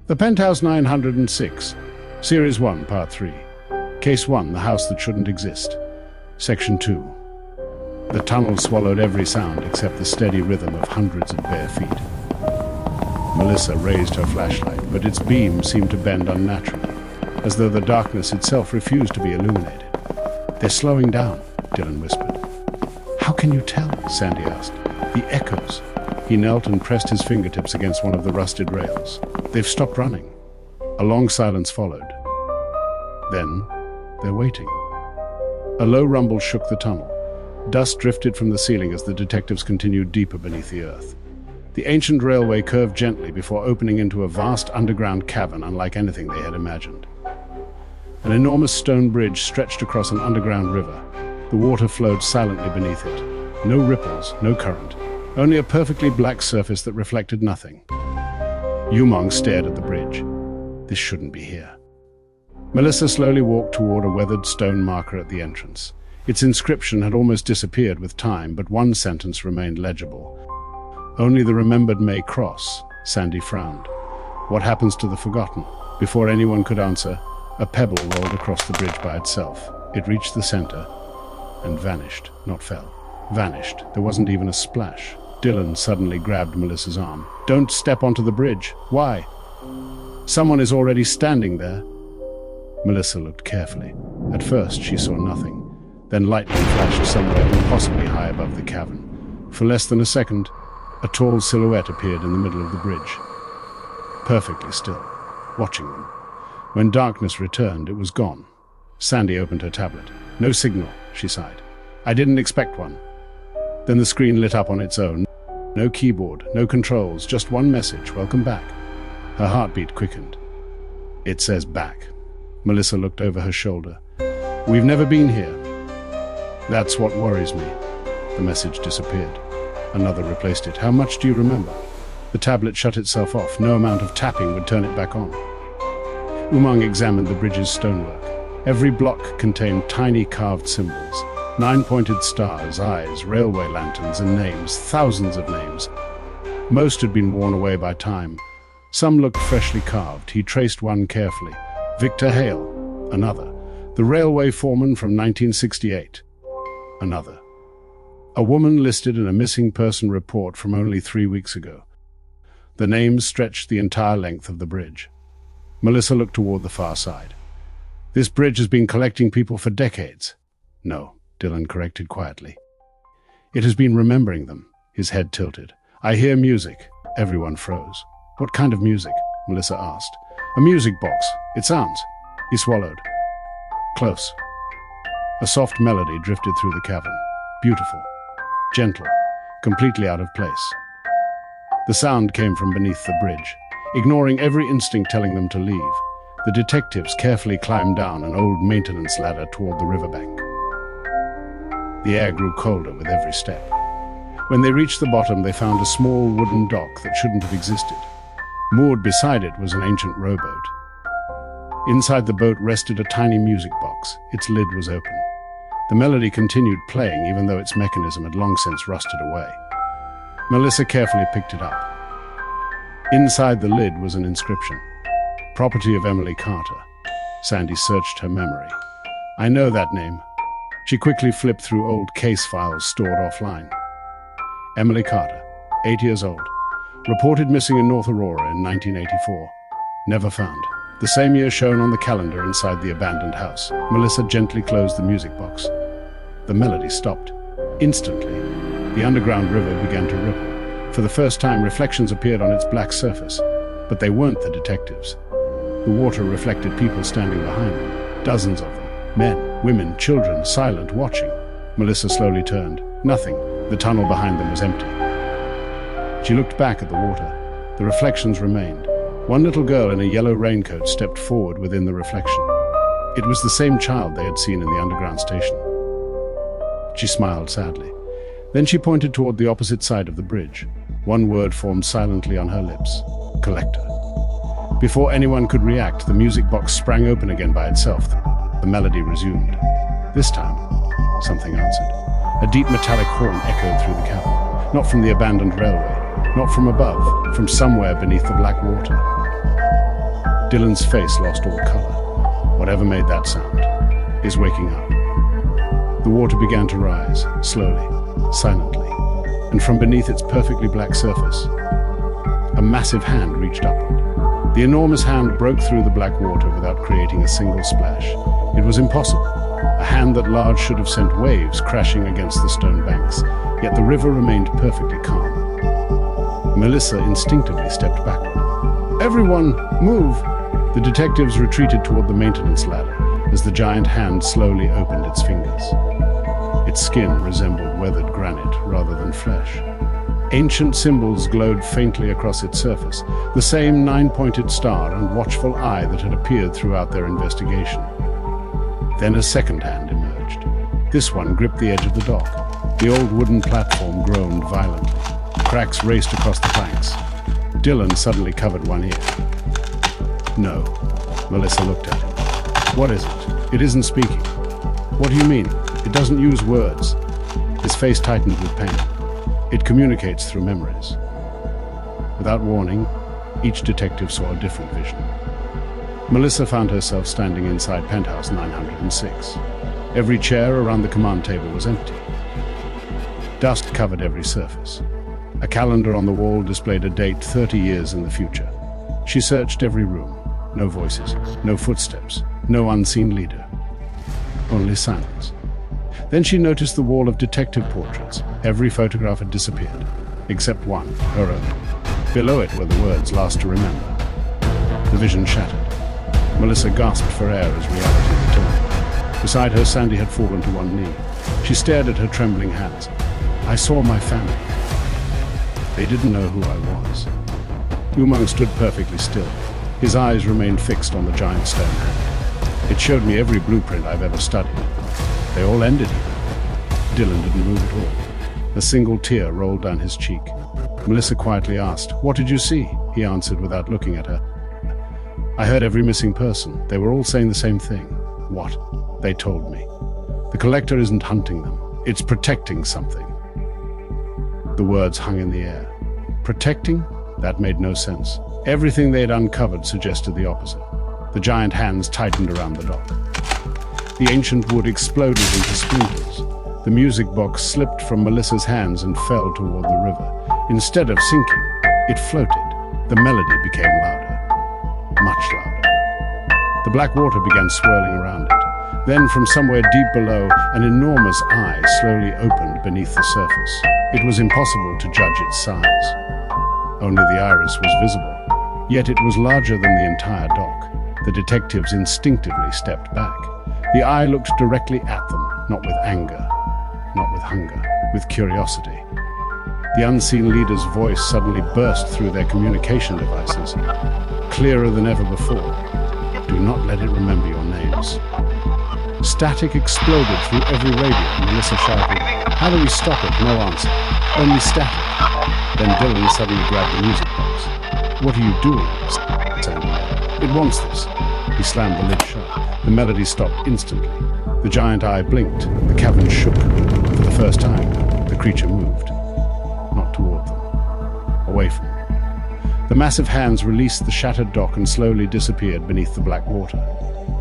The Penthouse 906, Series 1, Part 3. Case 1, The House That Shouldn't Exist. Section 2. The tunnel swallowed every sound except the steady rhythm of hundreds of bare feet. Melissa raised her flashlight, but its beam seemed to bend unnaturally, as though the darkness itself refused to be illuminated. "They're slowing down," Dylan whispered. "How can you tell?" Sandy asked. "The echoes." He knelt and pressed his fingertips against one of the rusted rails. "They've stopped running." A long silence followed. Then, they're waiting. A low rumble shook the tunnel. Dust drifted from the ceiling as the detectives continued deeper beneath the earth. The ancient railway curved gently before opening into a vast underground cavern unlike anything they had imagined. An enormous stone bridge stretched across an underground river. The water flowed silently beneath it. No ripples, no current, only a perfectly black surface that reflected nothing. Umang stared at the bridge. This shouldn't be here. Melissa slowly walked toward a weathered stone marker at the entrance. Its inscription had almost disappeared with time, but one sentence remained legible. "Only the remembered may cross." Sandy frowned. "What happens to the forgotten?" Before anyone could answer, a pebble rolled across the bridge by itself. It reached the center and vanished, not fell. Vanished. There wasn't even a splash. Dylan suddenly grabbed Melissa's arm. "Don't step onto the bridge." "Why?" "Someone is already standing there." Melissa looked carefully. At first, she saw nothing. Then lightning flashed somewhere impossibly high above the cavern. For less than a second, a tall silhouette appeared in the middle of the bridge, perfectly still, watching them. When darkness returned, it was gone. Sandy opened her tablet. "No signal," she sighed. "I didn't expect one." Then the screen lit up on its own. No keyboard, no controls, just one message: "Welcome back." Her heartbeat quickened. "It says back." Melissa looked over her shoulder. "We've never been here." "That's what worries me." The message disappeared. Another replaced it. "How much do you remember?" The tablet shut itself off. No amount of tapping would turn it back on. Umang examined the bridge's stonework. Every block contained tiny carved symbols. 9-pointed stars, eyes, railway lanterns, and names. Thousands of names. Most had been worn away by time. Some looked freshly carved. He traced one carefully. Victor Hale. Another. The railway foreman from 1968. Another. A woman listed in a missing person report from only 3 weeks ago. The names stretched the entire length of the bridge. Melissa looked toward the far side. "This bridge has been collecting people for decades." "No," Dylan corrected quietly. "It has been remembering them." His head tilted. "I hear music." Everyone froze. "What kind of music?" Melissa asked. "A music box. It sounds." He swallowed. "Close." A soft melody drifted through the cavern. Beautiful. Gentle. Completely out of place. The sound came from beneath the bridge. Ignoring every instinct telling them to leave, the detectives carefully climbed down an old maintenance ladder toward the riverbank. The air grew colder with every step. When they reached the bottom, they found a small wooden dock that shouldn't have existed. Moored beside it was an ancient rowboat. Inside the boat rested a tiny music box. Its lid was open. The melody continued playing even though its mechanism had long since rusted away. Melissa carefully picked it up. Inside the lid was an inscription. "Property of Emily Carter." Sandy searched her memory. "I know that name." She quickly flipped through old case files stored offline. Emily Carter, 8 years old. Reported missing in North Aurora in 1984. Never found. The same year shown on the calendar inside the abandoned house. Melissa gently closed the music box. The melody stopped. Instantly, the underground river began to ripple. For the first time, reflections appeared on its black surface. But they weren't the detectives. The water reflected people standing behind them. Dozens of them. Men, women, children, silent, watching. Melissa slowly turned. Nothing. The tunnel behind them was empty. She looked back at the water. The reflections remained. One little girl in a yellow raincoat stepped forward within the reflection. It was the same child they had seen in the underground station. She smiled sadly. Then she pointed toward the opposite side of the bridge. One word formed silently on her lips. "Collector." Before anyone could react, the music box sprang open again by itself. The melody resumed. This time, something answered. A deep metallic horn echoed through the cavern. Not from the abandoned railway, not from above, from somewhere beneath the black water. Dylan's face lost all color. Whatever made that sound is waking up. The water began to rise, slowly, silently, and from beneath its perfectly black surface, a massive hand reached upward. The enormous hand broke through the black water without creating a single splash. It was impossible. A hand that large should have sent waves crashing against the stone banks, yet the river remained perfectly calm. Melissa instinctively stepped backward. "Everyone, move!" The detectives retreated toward the maintenance ladder as the giant hand slowly opened its fingers. Its skin resembled weathered granite rather than flesh. Ancient symbols glowed faintly across its surface, the same nine-pointed star and watchful eye that had appeared throughout their investigation. Then a second hand emerged. This one gripped the edge of the dock. The old wooden platform groaned violently. Cracks raced across the planks. Dylan suddenly covered one ear. "No." Melissa looked at him. "What is it? It isn't speaking." "What do you mean? It doesn't use words." His face tightened with pain. "It communicates through memories." Without warning, each detective saw a different vision. Melissa found herself standing inside Penthouse 906. Every chair around the command table was empty. Dust covered every surface. A calendar on the wall displayed a date 30 years in the future. She searched every room. No voices, no footsteps, no unseen leader. Only silence. Then she noticed the wall of detective portraits. Every photograph had disappeared, except one, her own. Below it were the words, "Last to remember." The vision shattered. Melissa gasped for air as reality returned. Beside her, Sandy had fallen to one knee. She stared at her trembling hands. "I saw my family. They didn't know who I was." Umang stood perfectly still. His eyes remained fixed on the giant stone hand. "It showed me every blueprint I've ever studied. They all ended here." Dylan didn't move at all. A single tear rolled down his cheek. Melissa quietly asked, "What did you see?" He answered without looking at her. "I heard every missing person. They were all saying the same thing." "What?" "They told me. The collector isn't hunting them. It's protecting something." The words hung in the air. Protecting? That made no sense. Everything they had uncovered suggested the opposite. The giant hands tightened around the dock. The ancient wood exploded into splinters. The music box slipped from Melissa's hands and fell toward the river. Instead of sinking, it floated. The melody became louder, much louder. The black water began swirling around it. Then, from somewhere deep below, an enormous eye slowly opened beneath the surface. It was impossible to judge its size. Only the iris was visible, yet it was larger than the entire dock. The detectives instinctively stepped back. The eye looked directly at them, not with anger, not with hunger, with curiosity. The unseen leader's voice suddenly burst through their communication devices, clearer than ever before. "Do not let it remember your names." Static exploded through every radio. Melissa shouted, "How do we stop it?" No answer. Only static. Then Dylan suddenly grabbed the music box. "What are you doing?" Sandy yelled. "It wants this." He slammed the lid shut. The melody stopped instantly. The giant eye blinked. The cavern shook. For the first time, the creature moved. Not toward them. Away from them. The massive hands released the shattered dock and slowly disappeared beneath the black water.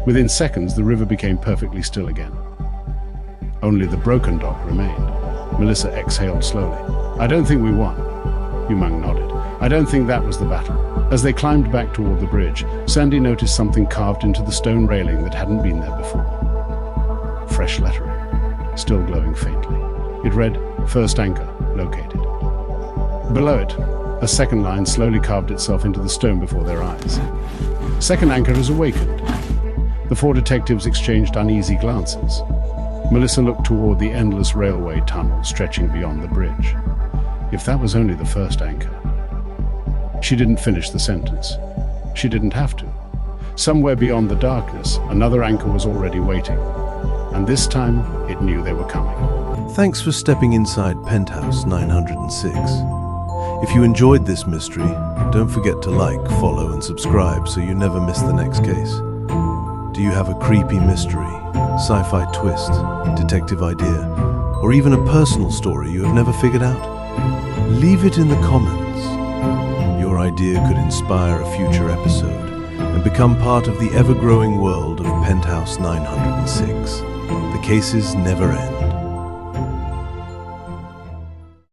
Within seconds, the river became perfectly still again. Only the broken dock remained. Melissa exhaled slowly. "I don't think we won." Umang nodded. "I don't think that was the battle." As they climbed back toward the bridge, Sandy noticed something carved into the stone railing that hadn't been there before. Fresh lettering, still glowing faintly. It read, "First anchor, located." Below it, a second line slowly carved itself into the stone before their eyes. "Second anchor is awakened." The four detectives exchanged uneasy glances. Melissa looked toward the endless railway tunnel stretching beyond the bridge. If that was only the first anchor. She didn't finish the sentence. She didn't have to. Somewhere beyond the darkness, another anchor was already waiting. And this time, it knew they were coming. Thanks for stepping inside Penthouse 906. If you enjoyed this mystery, don't forget to like, follow, and subscribe so you never miss the next case. Do you have a creepy mystery, sci-fi twist, detective idea, or even a personal story you have never figured out? Leave it in the comments. Your idea could inspire a future episode and become Become part of the ever-growing world of Penthouse 906. The cases never end.